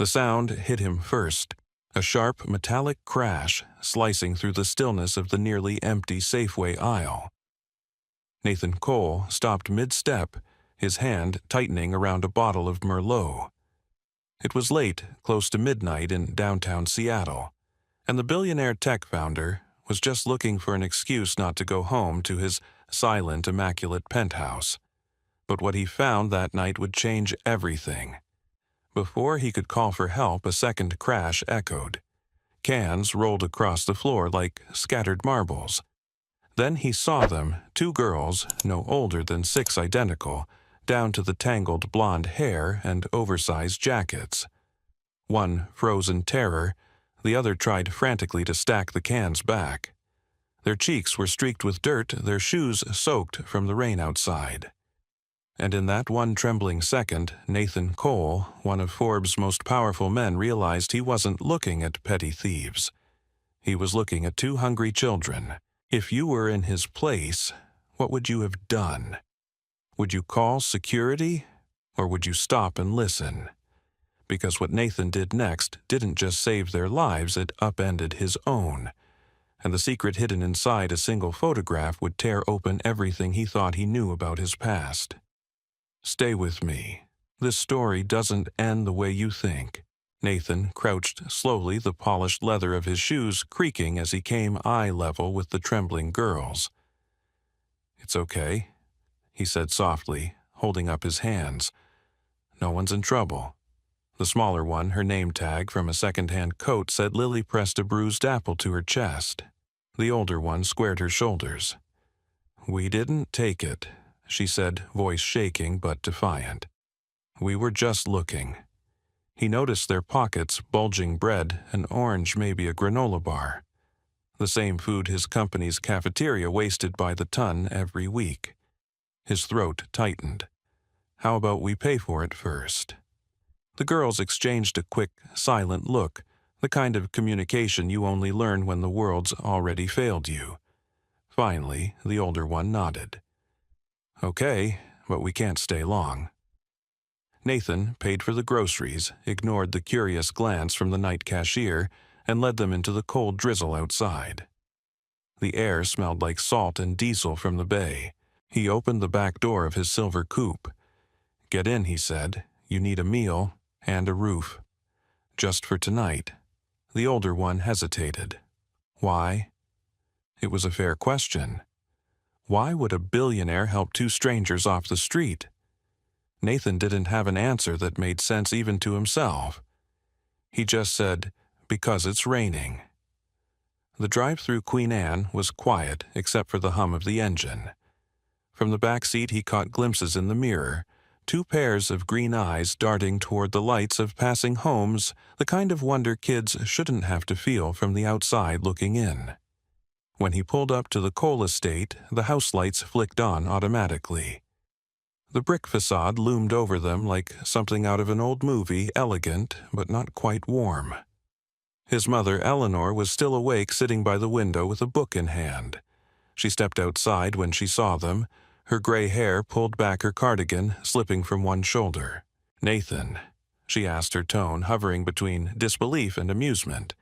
The sound hit him first, a sharp metallic crash slicing through the stillness of the nearly empty Safeway aisle. Nathan Cole stopped mid-step, his hand tightening around a bottle of Merlot. It was late, close to midnight in downtown Seattle, and the billionaire tech founder was just looking for an excuse not to go home to his silent, immaculate penthouse. But what he found that night would change everything. Before he could call for help, a second crash echoed. Cans rolled across the floor like scattered marbles. Then he saw them, two girls, no older than 6 identical, down to the tangled blonde hair and oversized jackets. One froze in terror, the other tried frantically to stack the cans back. Their cheeks were streaked with dirt, their shoes soaked from the rain outside. And in that one trembling second, Nathan Cole, one of Forbes' most powerful men, realized he wasn't looking at petty thieves. He was looking at 2 hungry children. If you were in his place, what would you have done? Would you call security, or would you stop and listen? Because what Nathan did next didn't just save their lives, it upended his own. And the secret hidden inside a single photograph would tear open everything he thought he knew about his past. Stay with me. This story doesn't end the way you think. Nathan crouched slowly, the polished leather of his shoes creaking as he came eye level with the trembling girls. "It's okay," he said softly, holding up his hands. "No one's in trouble." The smaller one, her name tag from a second-hand coat, said Lily pressed a bruised apple to her chest. The older one squared her shoulders. "We didn't take it," she said, voice shaking but defiant. "We were just looking." He noticed their pockets, bulging bread, an orange, maybe a granola bar. The same food his company's cafeteria wasted by the ton every week. His throat tightened. "How about we pay for it first?" The girls exchanged a quick, silent look, the kind of communication you only learn when the world's already failed you. Finally, the older one nodded. "Okay, but we can't stay long." Nathan paid for the groceries, ignored the curious glance from the night cashier, and led them into the cold drizzle outside. The air smelled like salt and diesel from the bay. He opened the back door of his silver coupe. "Get in," he said. "You need a meal and a roof. Just for tonight." The older one hesitated. Why? It was a fair question. Why would a billionaire help 2 strangers off the street? Nathan didn't have an answer that made sense even to himself. He just said, "Because it's raining." The drive-through Queen Anne was quiet except for the hum of the engine. From the back seat he caught glimpses in the mirror, 2 pairs of green eyes darting toward the lights of passing homes, the kind of wonder kids shouldn't have to feel from the outside looking in. When he pulled up to the Cole estate, the house lights flicked on automatically. The brick facade loomed over them like something out of an old movie, elegant but not quite warm. His mother, Eleanor, was still awake, sitting by the window with a book in hand. She stepped outside when she saw them, her gray hair pulled back her cardigan, slipping from one shoulder. "Nathan," she asked, her tone hovering between disbelief and amusement.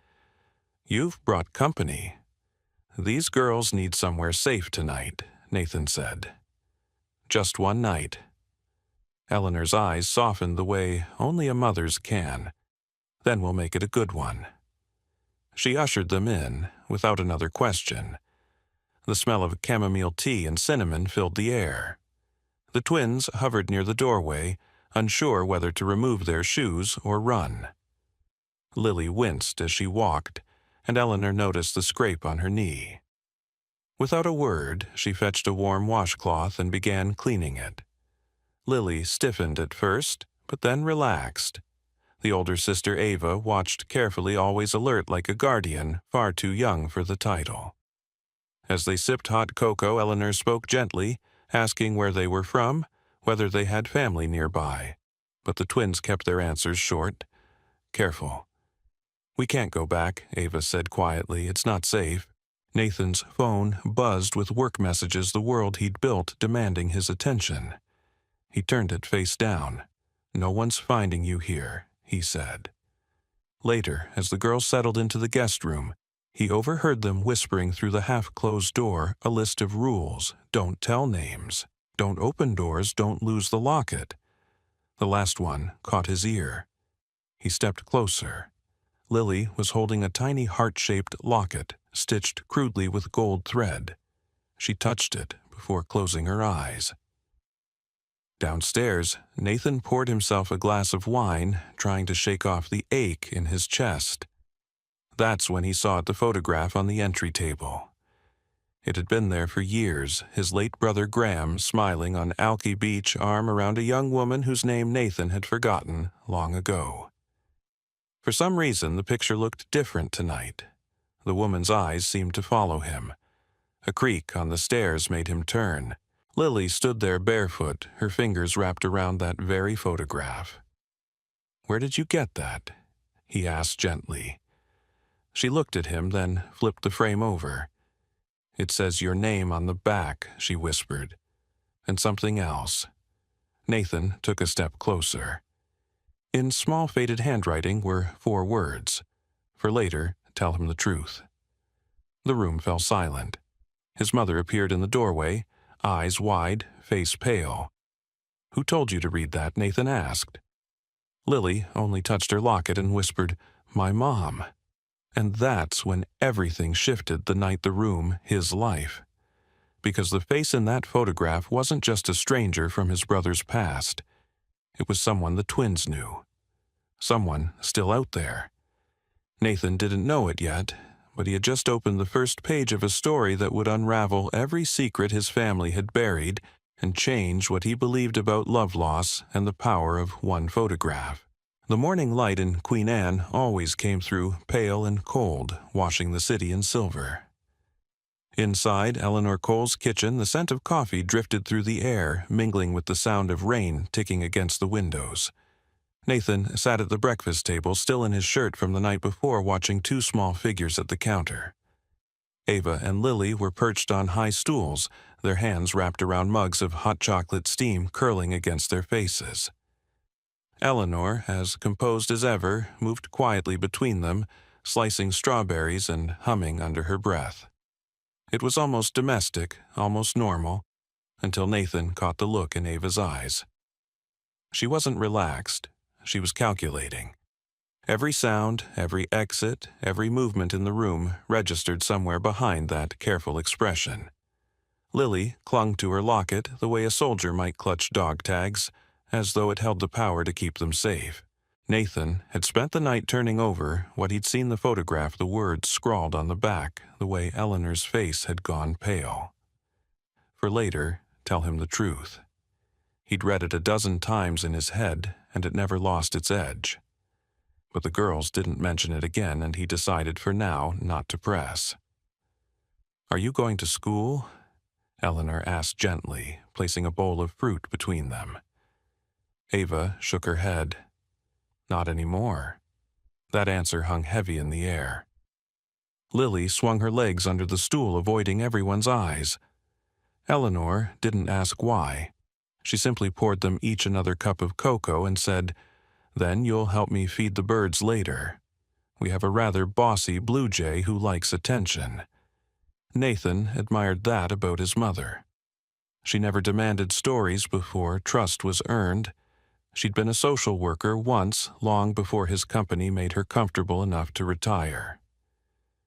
"You've brought company." "These girls need somewhere safe tonight," Nathan said. "Just one night." Eleanor's eyes softened the way only a mother's can. "Then we'll make it a good one." She ushered them in, without another question. The smell of chamomile tea and cinnamon filled the air. The twins hovered near the doorway, unsure whether to remove their shoes or run. Lily winced as she walked, and Eleanor noticed the scrape on her knee. Without a word, she fetched a warm washcloth and began cleaning it. Lily stiffened at first, but then relaxed. The older sister Ava watched carefully, always alert like a guardian, far too young for the title. As they sipped hot cocoa, Eleanor spoke gently, asking where they were from, whether they had family nearby. But the twins kept their answers short. "Careful." "We can't go back," Ava said quietly. "It's not safe." Nathan's phone buzzed with work messages, the world he'd built demanding his attention. He turned it face down. "No one's finding you here," he said. Later, as the girls settled into the guest room, he overheard them whispering through the half-closed door a list of rules. Don't tell names. Don't open doors. Don't lose the locket. The last one caught his ear. He stepped closer. Lily was holding a tiny heart-shaped locket, stitched crudely with gold thread. She touched it before closing her eyes. Downstairs, Nathan poured himself a glass of wine, trying to shake off the ache in his chest. That's when he saw the photograph on the entry table. It had been there for years, his late brother Graham smiling on Alki Beach, arm around a young woman whose name Nathan had forgotten long ago. For some reason, the picture looked different tonight. The woman's eyes seemed to follow him. A creak on the stairs made him turn. Lily stood there barefoot, her fingers wrapped around that very photograph. "Where did you get that?" he asked gently. She looked at him, then flipped the frame over. "It says your name on the back," she whispered. "And something else." Nathan took a step closer. In small faded handwriting were 4 words. For later, tell him the truth. The room fell silent. His mother appeared in the doorway, eyes wide, face pale. "Who told you to read that?" Nathan asked. Lily only touched her locket and whispered, "My mom." And that's when everything shifted the night the room, his life. Because the face in that photograph wasn't just a stranger from his brother's past. It was someone the twins knew. Someone still out there. Nathan didn't know it yet, but he had just opened the first page of a story that would unravel every secret his family had buried and change what he believed about love loss and the power of one photograph. The morning light in Queen Anne always came through pale and cold, washing the city in silver. Inside Eleanor Cole's kitchen, the scent of coffee drifted through the air, mingling with the sound of rain ticking against the windows. Nathan sat at the breakfast table, still in his shirt from the night before, watching 2 small figures at the counter. Ava and Lily were perched on high stools, their hands wrapped around mugs of hot chocolate steam curling against their faces. Eleanor, as composed as ever, moved quietly between them, slicing strawberries and humming under her breath. It was almost domestic, almost normal, until Nathan caught the look in Ava's eyes. She wasn't relaxed. She was calculating. Every sound, every exit, every movement in the room registered somewhere behind that careful expression. Lily clung to her locket the way a soldier might clutch dog tags, as though it held the power to keep them safe. Nathan had spent the night turning over what he'd seen the photograph, the words scrawled on the back, the way Eleanor's face had gone pale. For later, tell him the truth. He'd read it 12 times in his head, and it never lost its edge. But the girls didn't mention it again, and he decided for now not to press. "Are you going to school?" Eleanor asked gently, placing a bowl of fruit between them. Ava shook her head. Not anymore. That answer hung heavy in the air. Lily swung her legs under the stool, avoiding everyone's eyes. Eleanor didn't ask why. She simply poured them each another cup of cocoa and said, "Then you'll help me feed the birds later. We have a rather bossy blue jay who likes attention." Nathan admired that about his mother. She never demanded stories before trust was earned. She'd been a social worker once, long before his company made her comfortable enough to retire.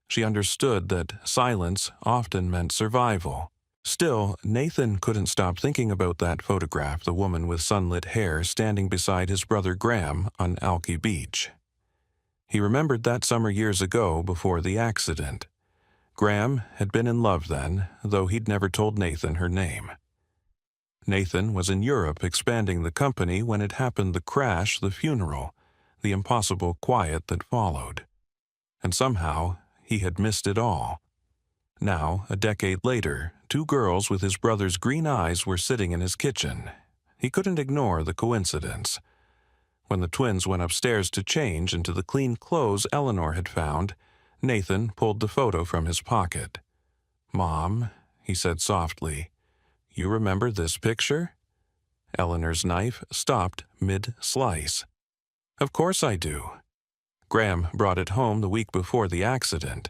She understood that silence often meant survival. Still, Nathan couldn't stop thinking about that photograph, the woman with sunlit hair standing beside his brother Graham on Alki Beach. He remembered that summer years ago before the accident. Graham had been in love then, though he'd never told Nathan her name. Nathan was in Europe expanding the company when it happened, the crash, the funeral, the impossible quiet that followed. And somehow, he had missed it all. Now, a decade later, 2 girls with his brother's green eyes were sitting in his kitchen. He couldn't ignore the coincidence. When the twins went upstairs to change into the clean clothes Eleanor had found, Nathan pulled the photo from his pocket. "Mom," he said softly, "you remember this picture?" Eleanor's knife stopped mid-slice. "Of course I do." Graham brought it home the week before the accident.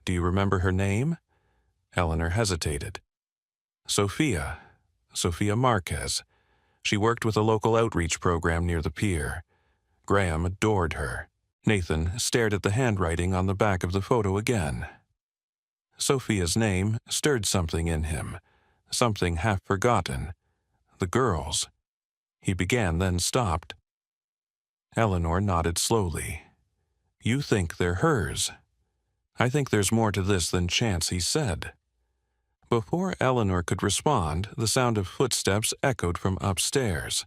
Do you remember her name? Eleanor hesitated. Sophia Marquez. She worked with a local outreach program near the pier. Graham adored her. Nathan stared at the handwriting on the back of the photo again. Sophia's name stirred something in him, something half forgotten. The girls. He began, then stopped. Eleanor nodded slowly. You think they're hers. I think there's more to this than chance, he said. Before Eleanor could respond, the sound of footsteps echoed from upstairs.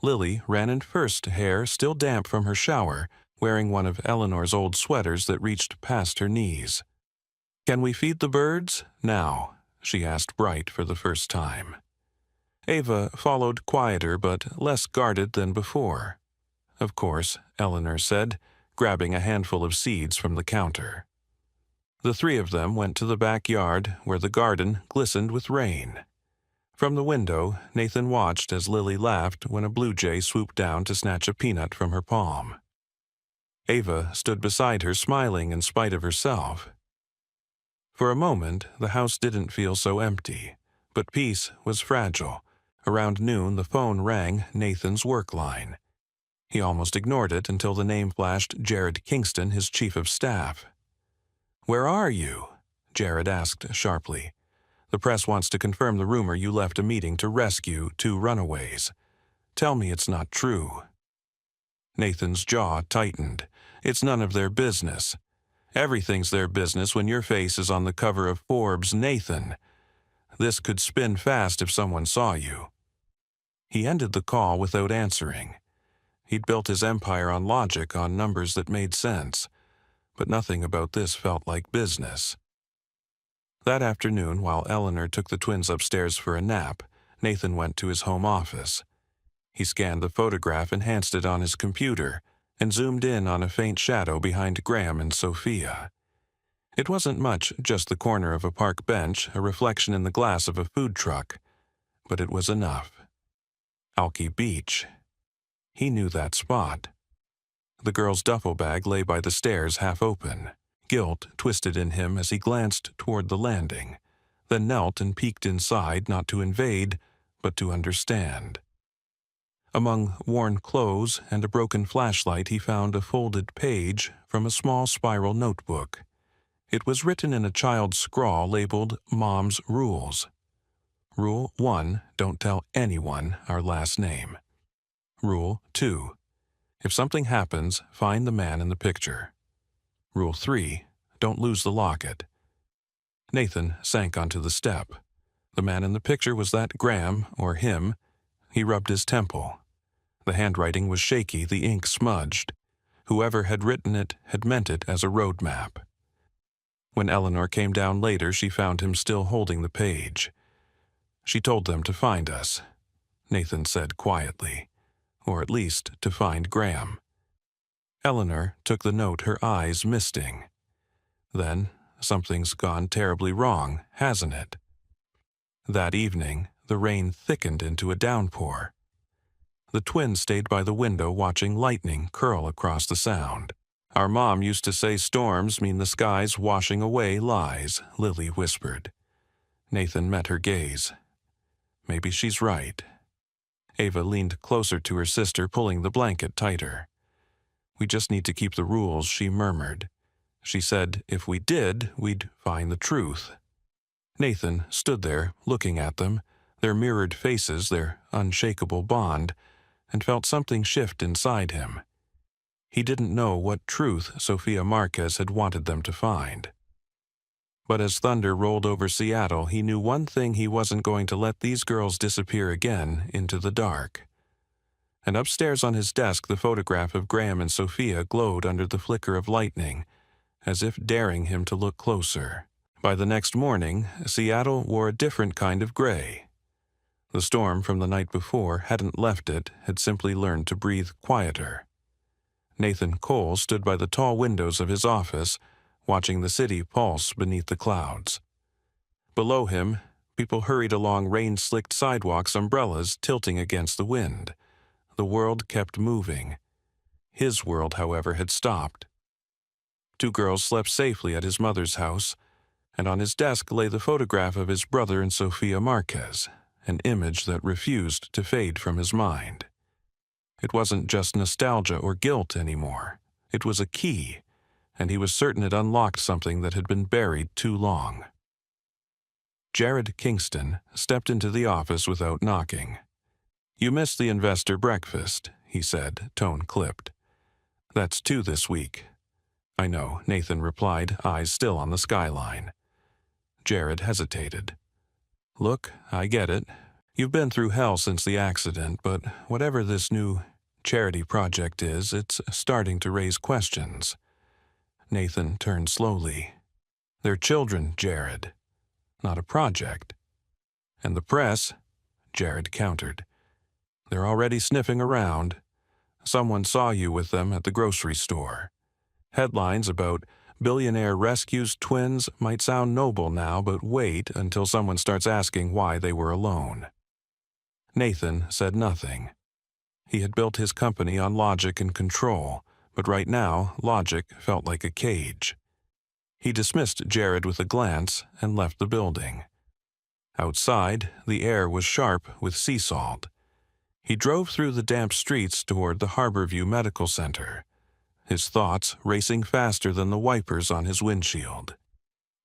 Lily ran in first, hair still damp from her shower, wearing one of Eleanor's old sweaters that reached past her knees. Can we feed the birds? Now, she asked Bright for the first time. Ava followed, quieter but less guarded than before. Of course, Eleanor said, grabbing a handful of seeds from the counter. The three of them went to the backyard, where the garden glistened with rain. From the window, Nathan watched as Lily laughed when a blue jay swooped down to snatch a peanut from her palm. Ava stood beside her, smiling in spite of herself. For a moment, the house didn't feel so empty, but peace was fragile. Around noon, the phone rang, Nathan's work line. He almost ignored it until the name flashed Jared Kingston, his chief of staff. Where are you? Jared asked sharply. The press wants to confirm the rumor you left a meeting to rescue 2 runaways. Tell me it's not true. Nathan's jaw tightened. It's none of their business. Everything's their business when your face is on the cover of Forbes, Nathan. This could spin fast if someone saw you. He ended the call without answering. He'd built his empire on logic, on numbers that made sense. But nothing about this felt like business. That afternoon, while Eleanor took the twins upstairs for a nap, Nathan went to his home office. He scanned the photograph, enhanced it on his computer, and zoomed in on a faint shadow behind Graham and Sophia. It wasn't much, just the corner of a park bench, a reflection in the glass of a food truck. But it was enough. Alki Beach. He knew that spot. The girl's duffel bag lay by the stairs, half open. Guilt twisted in him as he glanced toward the landing, then knelt and peeked inside, not to invade, but to understand. Among worn clothes and a broken flashlight, he found a folded page from a small spiral notebook. It was written in a child's scrawl labeled Mom's Rules. Rule 1, don't tell anyone our last name. Rule 2, if something happens, find the man in the picture. Rule 3, don't lose the locket. Nathan sank onto the step. The man in the picture was that Graham, or him. He rubbed his temple. The handwriting was shaky, the ink smudged. Whoever had written it had meant it as a road map. When Eleanor came down later, she found him still holding the page. She told them to find us, Nathan said quietly, or at least to find Graham. Eleanor took the note, her eyes misting. Then, something's gone terribly wrong, hasn't it? That evening, the rain thickened into a downpour. The twins stayed by the window watching lightning curl across the sound. Our mom used to say storms mean the skies washing away lies, Lily whispered. Nathan met her gaze. Maybe she's right. Ava leaned closer to her sister, pulling the blanket tighter. We just need to keep the rules, she murmured. She said if we did, we'd find the truth. Nathan stood there, looking at them, their mirrored faces, their unshakable bond, and felt something shift inside him. He didn't know what truth Sophia Marquez had wanted them to find. But as thunder rolled over Seattle, he knew one thing: he wasn't going to let these girls disappear again into the dark. And upstairs on his desk, the photograph of Graham and Sophia glowed under the flicker of lightning, as if daring him to look closer. By the next morning, Seattle wore a different kind of gray. The storm from the night before hadn't left it, had simply learned to breathe quieter. Nathan Cole stood by the tall windows of his office, watching the city pulse beneath the clouds. Below him, people hurried along rain-slicked sidewalks, umbrellas tilting against the wind. The world kept moving. His world, however, had stopped. Two girls slept safely at his mother's house, and on his desk lay the photograph of his brother and Sofia Marquez, an image that refused to fade from his mind. It wasn't just nostalgia or guilt anymore. It was a key, and he was certain it unlocked something that had been buried too long. Jared Kingston stepped into the office without knocking. "You missed the investor breakfast," he said, tone clipped. "That's 2 this week." "I know," Nathan replied, eyes still on the skyline. Jared hesitated. "Look, I get it. You've been through hell since the accident, but whatever this new charity project is, it's starting to raise questions." Nathan turned slowly. "They're children, Jared. Not a project." "And the press," Jared countered. "They're already sniffing around. Someone saw you with them at the grocery store. Headlines about billionaire rescues twins might sound noble now, but wait until someone starts asking why they were alone." Nathan said nothing. He had built his company on logic and control, but right now, logic felt like a cage. He dismissed Jared with a glance and left the building. Outside, the air was sharp with sea salt. He drove through the damp streets toward the Harborview Medical Center, his thoughts racing faster than the wipers on his windshield.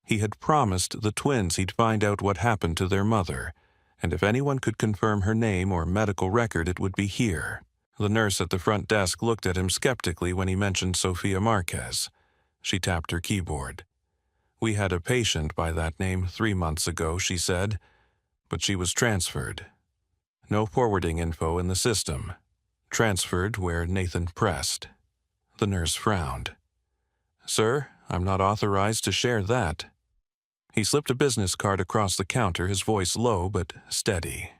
He had promised the twins he'd find out what happened to their mother, and if anyone could confirm her name or medical record, it would be here. The nurse at the front desk looked at him skeptically when he mentioned Sofia Marquez. She tapped her keyboard. "We had a patient by that name 3 months ago," she said, "but she was transferred. No forwarding info in the system. Transferred where Nathan pressed." The nurse frowned. "Sir, I'm not authorized to share that." He slipped a business card across the counter, his voice low but steady.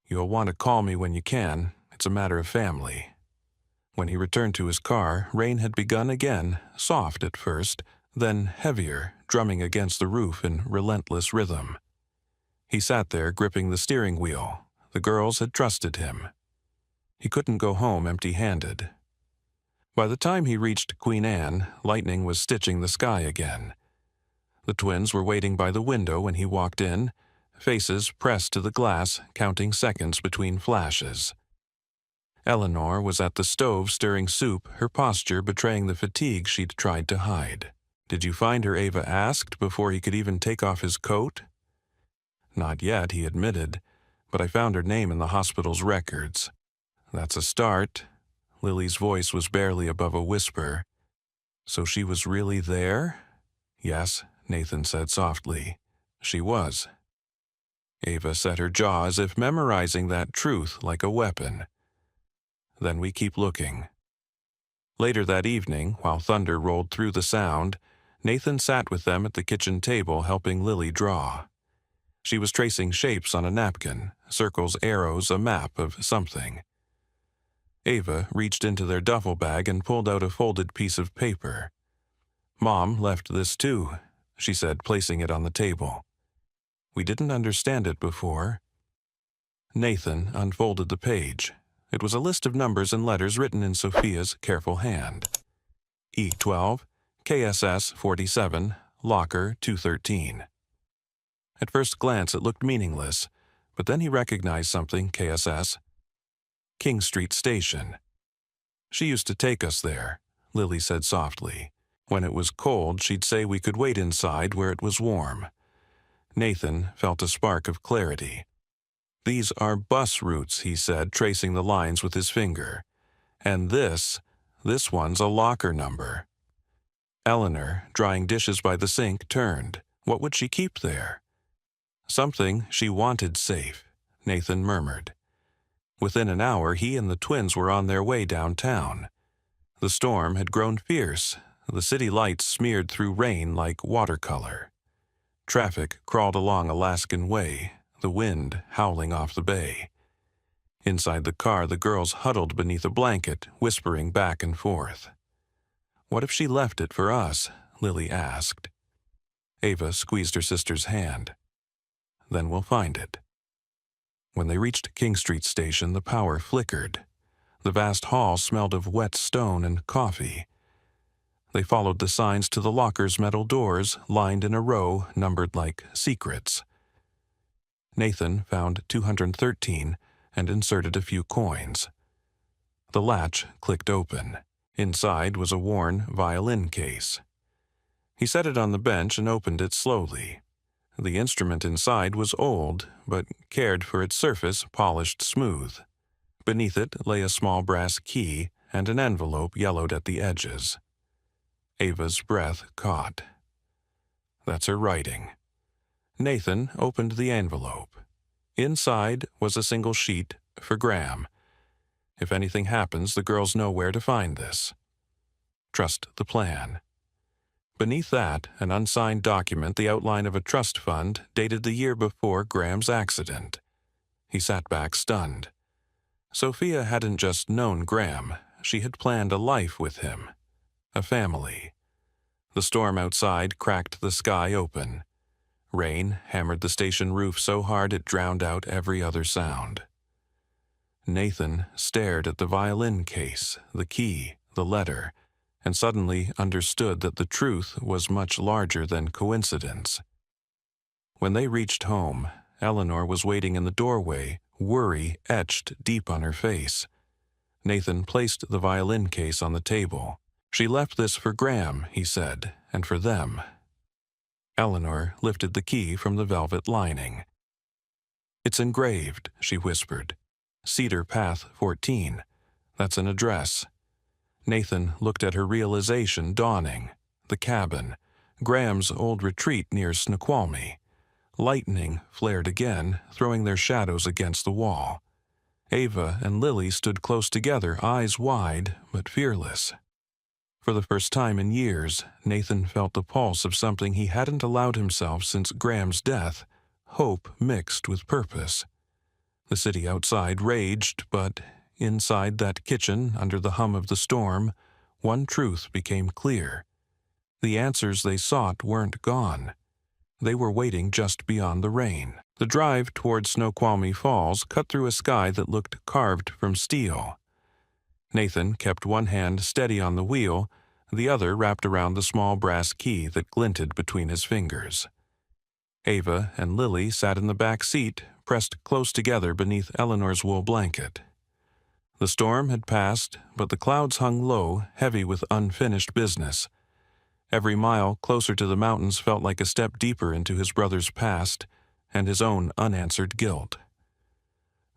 "You'll want to call me when you can. It's a matter of family." When he returned to his car, rain had begun again, soft at first, then heavier, drumming against the roof in relentless rhythm. He sat there gripping the steering wheel. The girls had trusted him. He couldn't go home empty-handed. By the time he reached Queen Anne, lightning was stitching the sky again. The twins were waiting by the window when he walked in, faces pressed to the glass, counting seconds between flashes. Eleanor was at the stove stirring soup, her posture betraying the fatigue she'd tried to hide. "Did you find her?" Ava asked before he could even take off his coat. "Not yet," he admitted, "but I found her name in the hospital's records." "That's a start." Lily's voice was barely above a whisper. "So she was really there?" "Yes," Nathan said softly. "She was." Ava set her jaw as if memorizing that truth like a weapon. "Then we keep looking." Later that evening, while thunder rolled through the sound, Nathan sat with them at the kitchen table helping Lily draw. She was tracing shapes on a napkin, circles, arrows, a map of something. Ava reached into their duffel bag and pulled out a folded piece of paper. "Mom left this too," she said, placing it on the table. "We didn't understand it before." Nathan unfolded the page. It was a list of numbers and letters written in Sofia's careful hand. E12, KSS 47, Locker 213. At first glance it looked meaningless, but then he recognized something. KSS. King Street Station. "She used to take us there," Lily said softly. "When it was cold, she'd say we could wait inside where it was warm." Nathan felt a spark of clarity. "These are bus routes," he said, tracing the lines with his finger. "And this one's a locker number." Eleanor, drying dishes by the sink, turned. What would she keep there? "Something she wanted safe," Nathan murmured. Within an hour, he and the twins were on their way downtown. The storm had grown fierce, the city lights smeared through rain like watercolor. Traffic crawled along Alaskan Way, the wind howling off the bay. Inside the car, the girls huddled beneath a blanket, whispering back and forth. "What if she left it for us?" Lily asked. Ava squeezed her sister's hand. "Then we'll find it." When they reached King Street Station, the power flickered. The vast hall smelled of wet stone and coffee. They followed the signs to the locker's metal doors, lined in a row, numbered like secrets. Nathan found 213 and inserted a few coins. The latch clicked open. Inside was a worn violin case. He set it on the bench and opened it slowly. The instrument inside was old, but cared for its surface polished smooth. Beneath it lay a small brass key and an envelope yellowed at the edges. Ava's breath caught. That's her writing. Nathan opened the envelope. Inside was a single sheet for Graham. If anything happens, the girls know where to find this. Trust the plan. Beneath that, an unsigned document, the outline of a trust fund, dated the year before Graham's accident. He sat back stunned. Sophia hadn't just known Graham, she had planned a life with him. A family. The storm outside cracked the sky open. Rain hammered the station roof so hard it drowned out every other sound. Nathan stared at the violin case, the key, the letter, and suddenly understood that the truth was much larger than coincidence. When they reached home, Eleanor was waiting in the doorway, worry etched deep on her face. Nathan placed the violin case on the table. She left this for Graham, he said, and for them. Eleanor lifted the key from the velvet lining. It's engraved, she whispered. Cedar Path 14. That's an address. Nathan looked at her realization dawning. The cabin. Graham's old retreat near Snoqualmie. Lightning flared again, throwing their shadows against the wall. Ava and Lily stood close together, eyes wide but fearless. For the first time in years, Nathan felt the pulse of something he hadn't allowed himself since Graham's death, hope mixed with purpose. The city outside raged, but inside that kitchen, under the hum of the storm, one truth became clear. The answers they sought weren't gone. They were waiting just beyond the rain. The drive toward Snoqualmie Falls cut through a sky that looked carved from steel. Nathan kept one hand steady on the wheel, the other wrapped around the small brass key that glinted between his fingers. Ava and Lily sat in the back seat, pressed close together beneath Eleanor's wool blanket. The storm had passed, but the clouds hung low, heavy with unfinished business. Every mile closer to the mountains felt like a step deeper into his brother's past and his own unanswered guilt.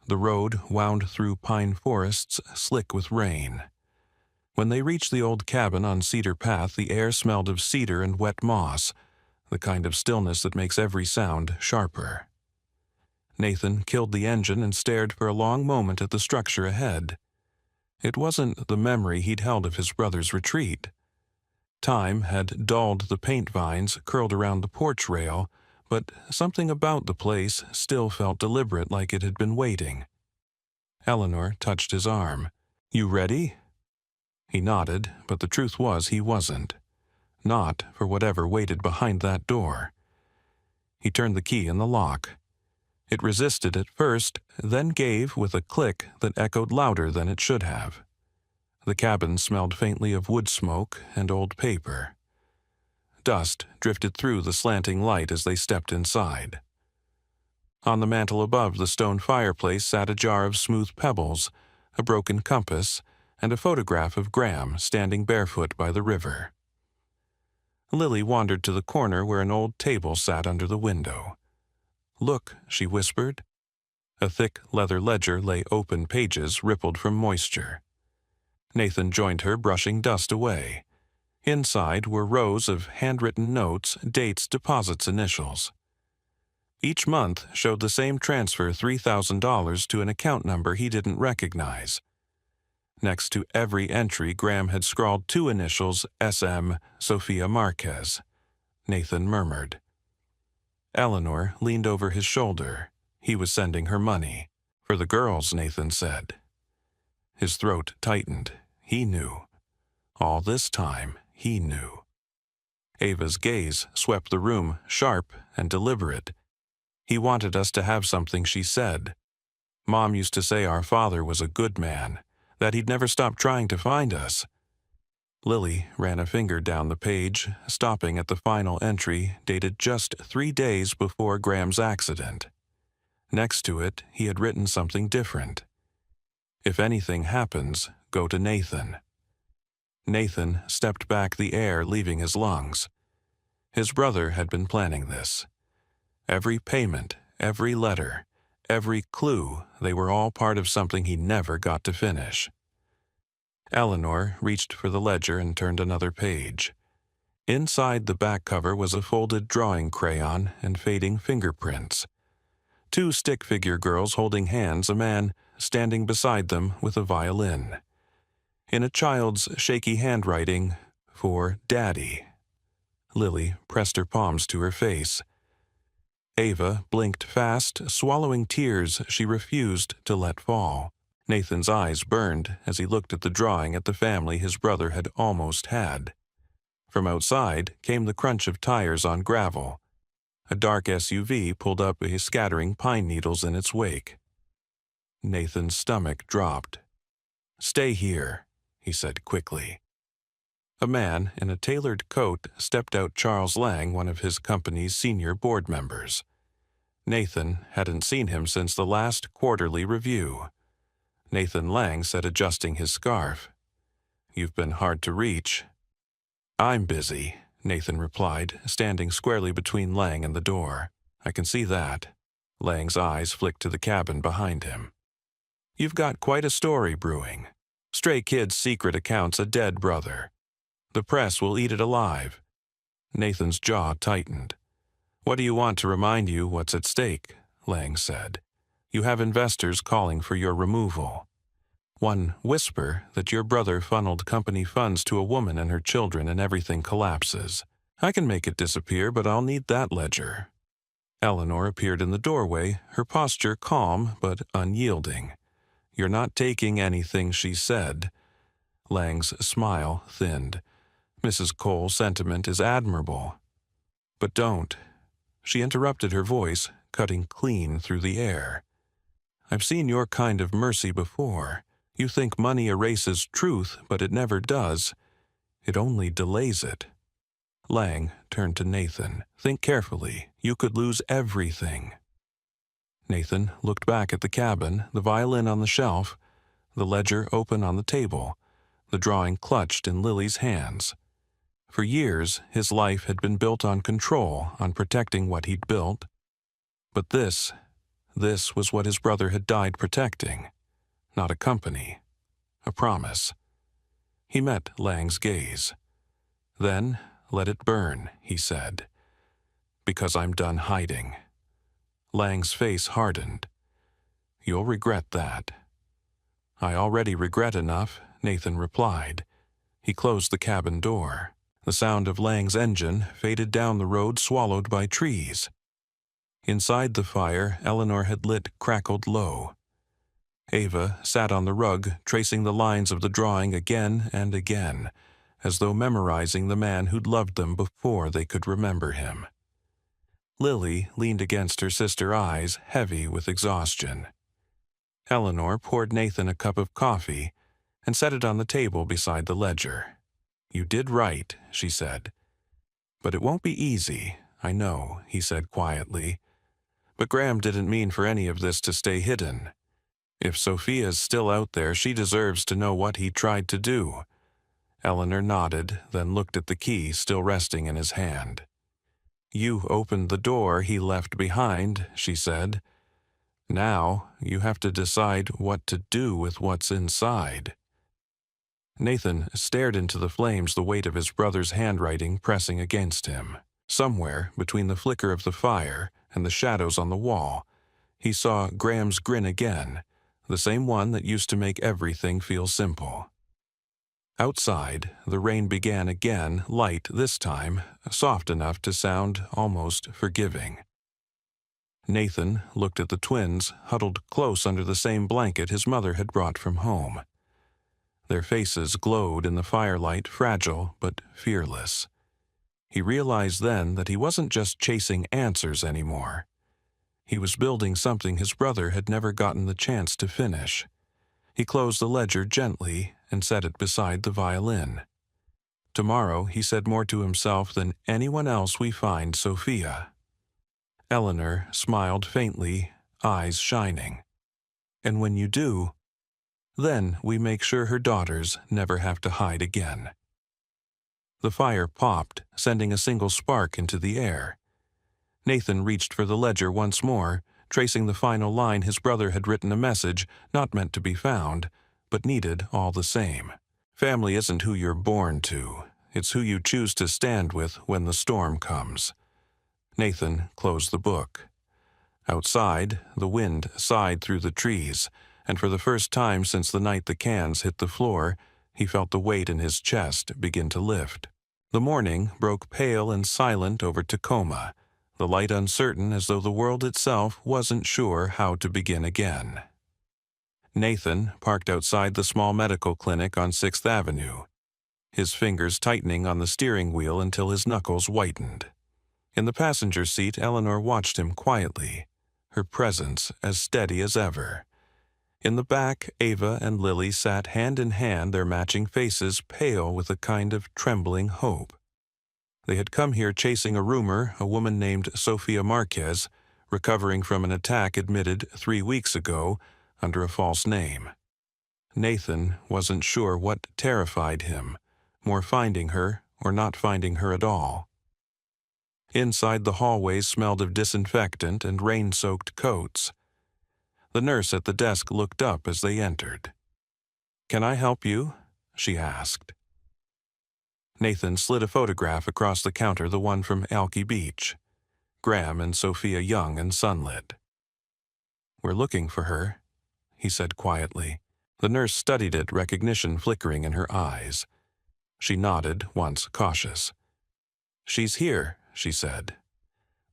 The road wound through pine forests, slick with rain. When they reached the old cabin on Cedar Path, the air smelled of cedar and wet moss, the kind of stillness that makes every sound sharper. Nathan killed the engine and stared for a long moment at the structure ahead. It wasn't the memory he'd held of his brother's retreat. Time had dulled the paint vines curled around the porch rail, but something about the place still felt deliberate, like it had been waiting. Eleanor touched his arm. "You ready?" He nodded, but the truth was he wasn't. Not for whatever waited behind that door. He turned the key in the lock. It resisted at first, then gave with a click that echoed louder than it should have. The cabin smelled faintly of wood smoke and old paper. Dust drifted through the slanting light as they stepped inside. On the mantel above the stone fireplace sat a jar of smooth pebbles, a broken compass, and a photograph of Graham standing barefoot by the river. Lily wandered to the corner where an old table sat under the window. "Look," she whispered. A thick leather ledger lay open, pages rippled from moisture. Nathan joined her, brushing dust away. Inside were rows of handwritten notes, dates, deposits, initials. Each month showed the same transfer, $3,000, to an account number he didn't recognize. Next to every entry, Graham had scrawled two initials, SM, Sophia Marquez. Nathan murmured. Eleanor leaned over his shoulder. He was sending her money. "For the girls," Nathan said. His throat tightened. He knew. All this time, he knew. Ava's gaze swept the room, sharp and deliberate. "He wanted us to have something," she said. "Mom used to say our father was a good man. that he'd never stop trying to find us. Lily ran a finger down the page, stopping at the final entry dated just 3 days before Graham's accident. Next to it, he had written something different. If anything happens, go to Nathan. Nathan stepped back, the air leaving his lungs. His brother had been planning this. Every payment, every letter, every clue, they were all part of something he never got to finish. Eleanor reached for the ledger and turned another page. Inside the back cover was a folded drawing crayon and fading fingerprints. 2 stick figure girls holding hands, a man standing beside them with a violin. In a child's shaky handwriting, for Daddy. Lily pressed her palms to her face. Ava blinked fast, swallowing tears she refused to let fall. Nathan's eyes burned as he looked at the drawing at the family his brother had almost had. From outside came the crunch of tires on gravel. A dark SUV pulled up, scattering pine needles in its wake. Nathan's stomach dropped. "Stay here," he said quickly. A man in a tailored coat stepped out. Charles Lang, one of his company's senior board members. Nathan hadn't seen him since the last quarterly review. Nathan Lang said, adjusting his scarf. "You've been hard to reach." "I'm busy," Nathan replied, standing squarely between Lang and the door. "I can see that." Lang's eyes flicked to the cabin behind him. "You've got quite a story brewing. Stray kid's secret accounts a dead brother. The press will eat it alive." Nathan's jaw tightened. "What do you want to remind you what's at stake?" Lang said. "You have investors calling for your removal. One whisper that your brother funneled company funds to a woman and her children and everything collapses. I can make it disappear, but I'll need that ledger." Eleanor appeared in the doorway, her posture calm but unyielding. "You're not taking anything she said." Lang's smile thinned. "Mrs. Cole's sentiment is admirable. But don't." She interrupted, her voice cutting clean through the air. "I've seen your kind of mercy before. You think money erases truth, but it never does. It only delays it." Lang turned to Nathan. "Think carefully. You could lose everything." Nathan looked back at the cabin, the violin on the shelf, the ledger open on the table, the drawing clutched in Lily's hands. For years, his life had been built on control, on protecting what he'd built. But this was what his brother had died protecting. Not a company, a promise. He met Lang's gaze. "Then let it burn," he said. "Because I'm done hiding." Lang's face hardened. "You'll regret that." "I already regret enough," Nathan replied. He closed the cabin door. The sound of Lang's engine faded down the road, swallowed by trees. Inside the fire Eleanor had lit crackled low. Ava sat on the rug, tracing the lines of the drawing again and again, as though memorizing the man who'd loved them before they could remember him. Lily leaned against her sister, eyes heavy with exhaustion. Eleanor poured Nathan a cup of coffee and set it on the table beside the ledger. "You did right," she said. "But it won't be easy, I know," he said quietly. "But Graham didn't mean for any of this to stay hidden. If Sophia's still out there, she deserves to know what he tried to do." Eleanor nodded, then looked at the key still resting in his hand. "You opened the door he left behind," she said. "Now you have to decide what to do with what's inside." Nathan stared into the flames, the weight of his brother's handwriting pressing against him. Somewhere between the flicker of the fire and the shadows on the wall, he saw Graham's grin again, the same one that used to make everything feel simple. Outside, the rain began again, light this time, soft enough to sound almost forgiving. Nathan looked at the twins, huddled close under the same blanket his mother had brought from home. Their faces glowed in the firelight, fragile but fearless. He realized then that he wasn't just chasing answers anymore. He was building something his brother had never gotten the chance to finish. He closed the ledger gently and set it beside the violin. Tomorrow, he said more to himself than anyone else we find Sophia. Eleanor smiled faintly, eyes shining. And when you do, then we make sure her daughters never have to hide again. The fire popped, sending a single spark into the air. Nathan reached for the ledger once more, tracing the final line his brother had written, a message not meant to be found, but needed all the same. Family isn't who you're born to. It's who you choose to stand with when the storm comes. Nathan closed the book. Outside, the wind sighed through the trees, and for the first time since the night the cans hit the floor, he felt the weight in his chest begin to lift. The morning broke pale and silent over Tacoma, the light uncertain as though the world itself wasn't sure how to begin again. Nathan parked outside the small medical clinic on 6th Avenue, his fingers tightening on the steering wheel until his knuckles whitened. In the passenger seat, Eleanor watched him quietly, her presence as steady as ever. In the back, Ava and Lily sat hand in hand, their matching faces pale with a kind of trembling hope. They had come here chasing a rumor a woman named Sophia Marquez, recovering from an attack admitted 3 weeks ago under a false name. Nathan wasn't sure what terrified him, more finding her or not finding her at all. Inside, the hallways smelled of disinfectant and rain-soaked coats. The nurse at the desk looked up as they entered. "Can I help you?" she asked. Nathan slid a photograph across the counter, the one from Alki Beach. Graham and Sophia young and sunlit. "We're looking for her," he said quietly. The nurse studied it, recognition flickering in her eyes. She nodded, once cautious. "She's here," she said.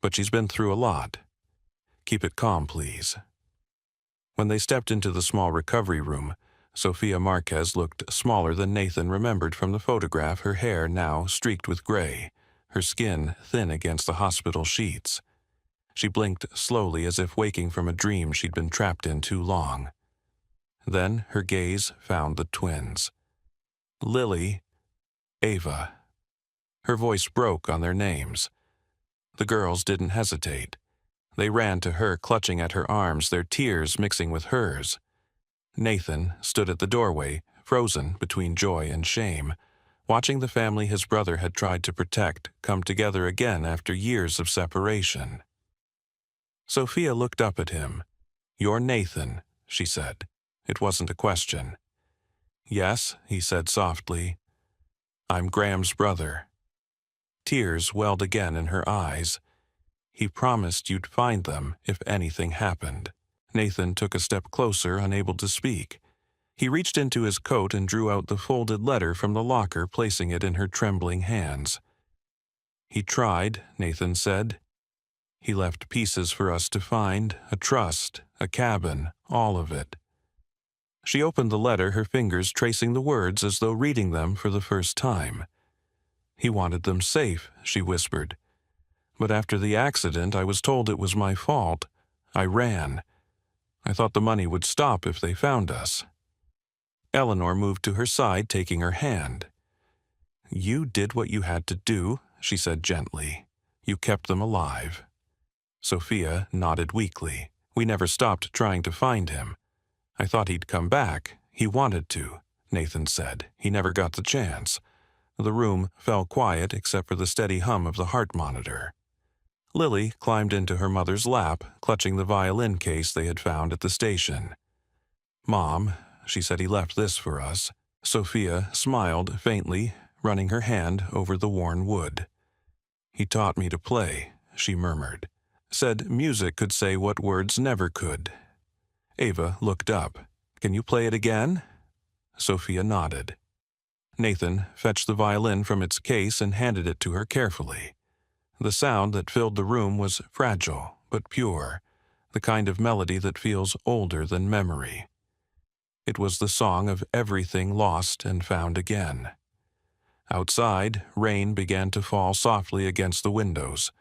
"But she's been through a lot. Keep it calm, please." When they stepped into the small recovery room, Sophia Marquez looked smaller than Nathan remembered from the photograph, her hair now streaked with gray, her skin thin against the hospital sheets. She blinked slowly as if waking from a dream she'd been trapped in too long. Then her gaze found the twins. Lily, Ava. Her voice broke on their names. The girls didn't hesitate. They ran to her, clutching at her arms, their tears mixing with hers. Nathan stood at the doorway, frozen between joy and shame, watching the family his brother had tried to protect come together again after years of separation. Sophia looked up at him. "You're Nathan," she said. It wasn't a question. "Yes," he said softly. "I'm Graham's brother." Tears welled again in her eyes. "He promised you'd find them if anything happened." Nathan took a step closer, unable to speak. He reached into his coat and drew out the folded letter from the locker, placing it in her trembling hands. "He tried," Nathan said. "He left pieces for us to find, a trust, a cabin, all of it." She opened the letter, her fingers tracing the words as though reading them for the first time. "He wanted them safe," she whispered. "But after the accident, I was told it was my fault. I ran. I thought the money would stop if they found us." Eleanor moved to her side, taking her hand. "You did what you had to do," she said gently. "You kept them alive." Sophia nodded weakly. "We never stopped trying to find him. I thought he'd come back. He wanted to," Nathan said. "He never got the chance." The room fell quiet except for the steady hum of the heart monitor. Lily climbed into her mother's lap, clutching the violin case they had found at the station. "Mom," she said, "he left this for us." Sophia smiled faintly, running her hand over the worn wood. "He taught me to play," she murmured. "Said music could say what words never could." Ava looked up. "Can you play it again?" Sophia nodded. Nathan fetched the violin from its case and handed it to her carefully. The sound that filled the room was fragile but pure, the kind of melody that feels older than memory. It was the song of everything lost and found again. Outside, rain began to fall softly against the windows.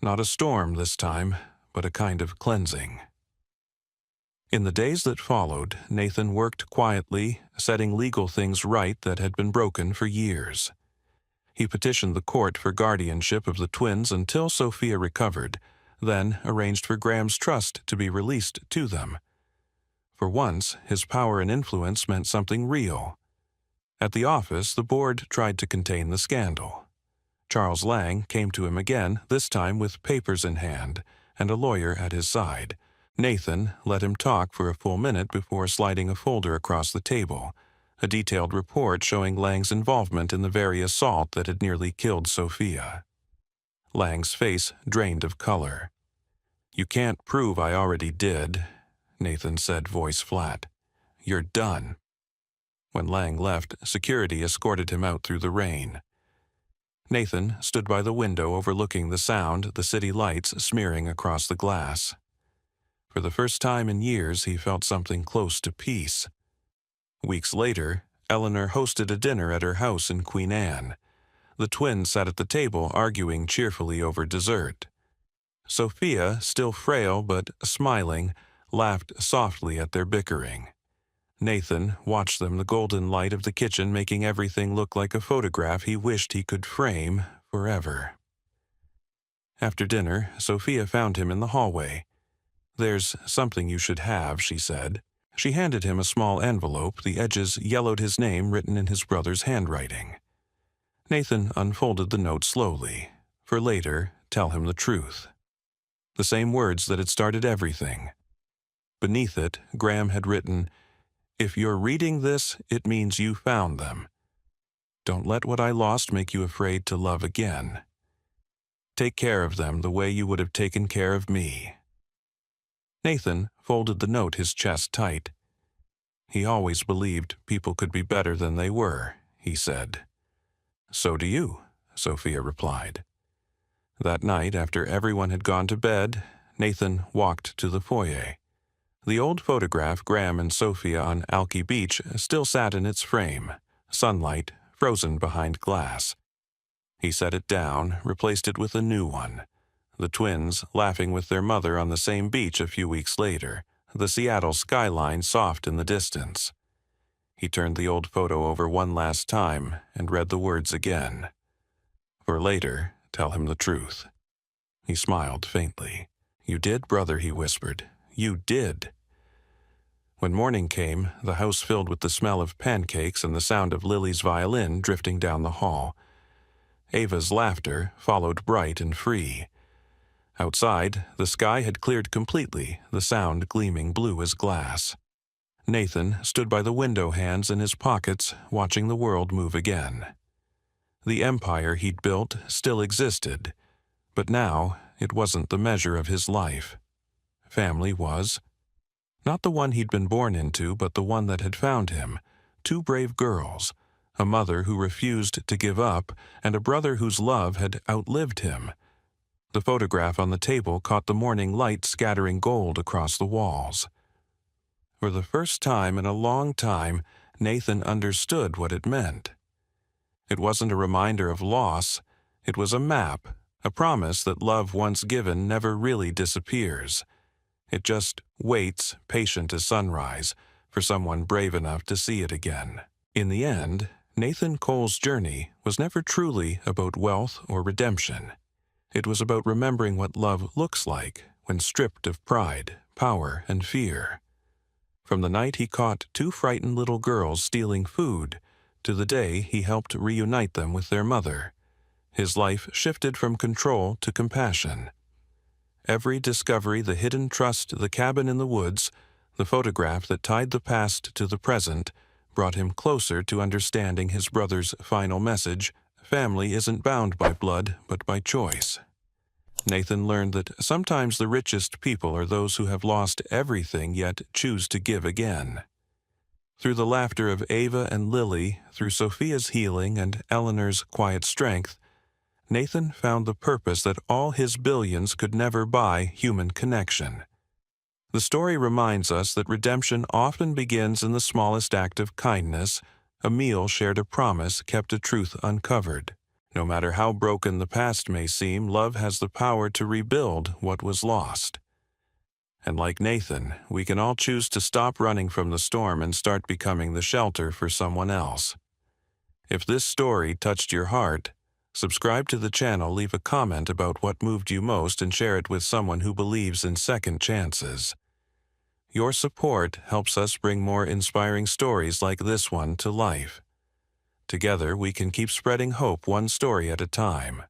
Not a storm this time, but a kind of cleansing. In the days that followed, Nathan worked quietly, setting legal things right that had been broken for years. He petitioned the court for guardianship of the twins until Sophia recovered, then arranged for Graham's trust to be released to them. For once, his power and influence meant something real. At the office, the board tried to contain the scandal. Charles Lang came to him again, this time with papers in hand and a lawyer at his side. Nathan let him talk for a full minute before sliding a folder across the table, a detailed report showing Lang's involvement in the very assault that had nearly killed Sophia. Lang's face drained of color. "You can't prove I already did," Nathan said, voice flat. "You're done." When Lang left, security escorted him out through the rain. Nathan stood by the window overlooking the Sound, the city lights smearing across the glass. For the first time in years, he felt something close to peace. Weeks later, Eleanor hosted a dinner at her house in Queen Anne. The twins sat at the table arguing cheerfully over dessert. Sophia, still frail but smiling, laughed softly at their bickering. Nathan watched them, the golden light of the kitchen making everything look like a photograph he wished he could frame forever. After dinner, Sophia found him in the hallway. "There's something you should have," she said. She handed him a small envelope, the edges yellowed his name written in his brother's handwriting. Nathan unfolded the note slowly. For later, tell him the truth. The same words that had started everything. Beneath it, Graham had written, "If you're reading this, it means you found them. Don't let what I lost make you afraid to love again. Take care of them the way you would have taken care of me." Nathan folded the note his chest tight. "He always believed people could be better than they were," he said. "So do you," Sophia replied. That night, after everyone had gone to bed, Nathan walked to the foyer. The old photograph Graham and Sophia on Alki Beach still sat in its frame, sunlight frozen behind glass. He set it down, replaced it with a new one. The twins laughing with their mother on the same beach a few weeks later, the Seattle skyline soft in the distance. He turned the old photo over one last time and read the words again. For later, tell him the truth. He smiled faintly. "You did, brother," he whispered. "You did." When morning came, the house filled with the smell of pancakes and the sound of Lily's violin drifting down the hall. Ava's laughter followed bright and free. Outside, the sky had cleared completely, the Sound gleaming blue as glass. Nathan stood by the window, hands in his pockets, watching the world move again. The empire he'd built still existed, but now it wasn't the measure of his life. Family was. Not the one he'd been born into, but the one that had found him. 2 brave girls, a mother who refused to give up, and a brother whose love had outlived him. The photograph on the table caught the morning light scattering gold across the walls. For the first time in a long time, Nathan understood what it meant. It wasn't a reminder of loss. It was a map, a promise that love once given never really disappears. It just waits, patient as sunrise, for someone brave enough to see it again. In the end, Nathan Cole's journey was never truly about wealth or redemption. It was about remembering what love looks like when stripped of pride, power, and fear. From the night he caught 2 frightened little girls stealing food to the day he helped reunite them with their mother, his life shifted from control to compassion. Every discovery, the hidden trust, the cabin in the woods, the photograph that tied the past to the present, brought him closer to understanding his brother's final message: family isn't bound by blood, but by choice. Nathan learned that sometimes the richest people are those who have lost everything yet choose to give again. Through the laughter of Ava and Lily, through Sophia's healing and Eleanor's quiet strength, Nathan found the purpose that all his billions could never buy: human connection. The story reminds us that redemption often begins in the smallest act of kindness. A meal shared, a promise kept, a truth uncovered. No matter how broken the past may seem, love has the power to rebuild what was lost. And like Nathan, we can all choose to stop running from the storm and start becoming the shelter for someone else. If this story touched your heart, subscribe to the channel, leave a comment about what moved you most, and share it with someone who believes in second chances. Your support helps us bring more inspiring stories like this one to life. Together, we can keep spreading hope one story at a time.